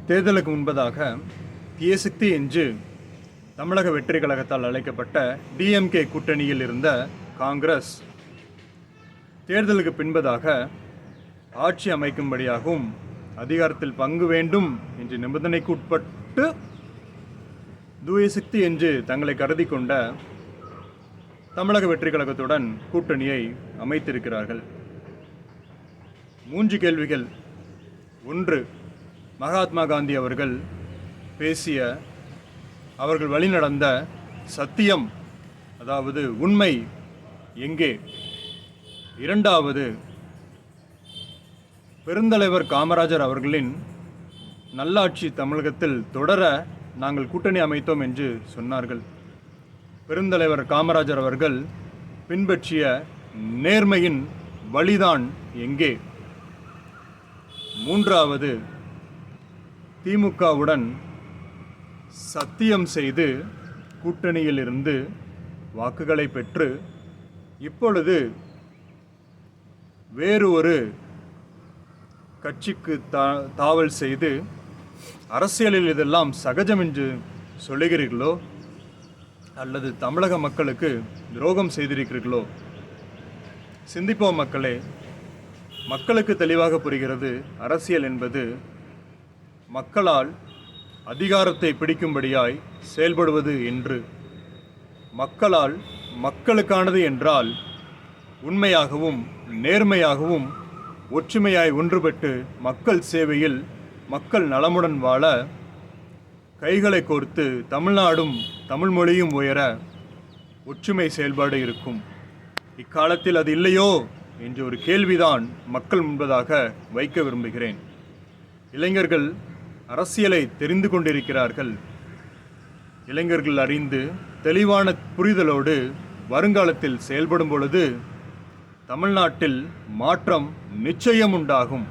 தேர்தலுக்கு முன்பதாக தீயசக்தி என்று தமிழக வெற்றி கழகத்தால் அழைக்கப்பட்ட டிஎம்கே கூட்டணியில் இருந்த காங்கிரஸ் தேர்தலுக்கு பின்பதாக ஆட்சி அமைக்கும்படியாகவும் அதிகாரத்தில் பங்கு வேண்டும் என்ற நிபந்தனைக்கு உட்பட்டு தூயசக்தி என்று தங்களை கருதி கொண்ட தமிழக வெற்றி கழகத்துடன் கூட்டணியை அமைத்திருக்கிறார்கள். 3 கேள்விகள். 1, மகாத்மா காந்தி அவர்கள் பேசிய, அவர்கள் வழிநடந்த சத்தியம், அதாவது உண்மை எங்கே? 2வது, பெருந்தலைவர் காமராஜர் அவர்களின் நல்லாட்சி தமிழகத்தில் தொடர நாங்கள் கூட்டணி அமைத்தோம் என்று சொன்னார்கள். பெருந்தலைவர் காமராஜர் அவர்கள் பின்பற்றிய நேர்மையின் வழிதான் எங்கே? 3வது, திமுகவுடன் சத்தியம் செய்து கூட்டணியில் இருந்து வாக்குகளை பெற்று இப்பொழுது வேறு ஒரு கட்சிக்கு தாவல் செய்து அரசியலில் இதெல்லாம் சகஜம் என்று சொல்லுகிறீர்களோ அல்லது தமிழக மக்களுக்கு துரோகம் செய்திருக்கிறீர்களோ? சிந்திப்போம் மக்களே. மக்களுக்கு தெளிவாக புரிகிறது, அரசியல் என்பது மக்களால் அதிகாரத்தை பிடிக்கும்படியாய் செயல்படுவது என்று. மக்களால் மக்களுக்கானது என்றால் உண்மையாகவும் நேர்மையாகவும் ஒற்றுமையாய் ஒன்றுபட்டு மக்கள் சேவையில் மக்கள் நலமுடன் வாழ கைகளை கோர்த்து தமிழ்நாடும் தமிழ் மொழியும் உயர ஒற்றுமை செயல்பாடு இருக்கும். இக்காலத்தில் அது இல்லையோ என்ற ஒரு கேள்விதான் மக்கள் முன்பதாக வைக்க விரும்புகிறேன். இளைஞர்கள் அரசியலை தெரிந்து கொண்டிருக்கிறார்கள். இளைஞர்கள் அறிந்து தெளிவான புரிதலோடு வருங்காலத்தில் செயல்படும் பொழுது தமிழ்நாட்டில் மாற்றம் நிச்சயம் உண்டாகும்.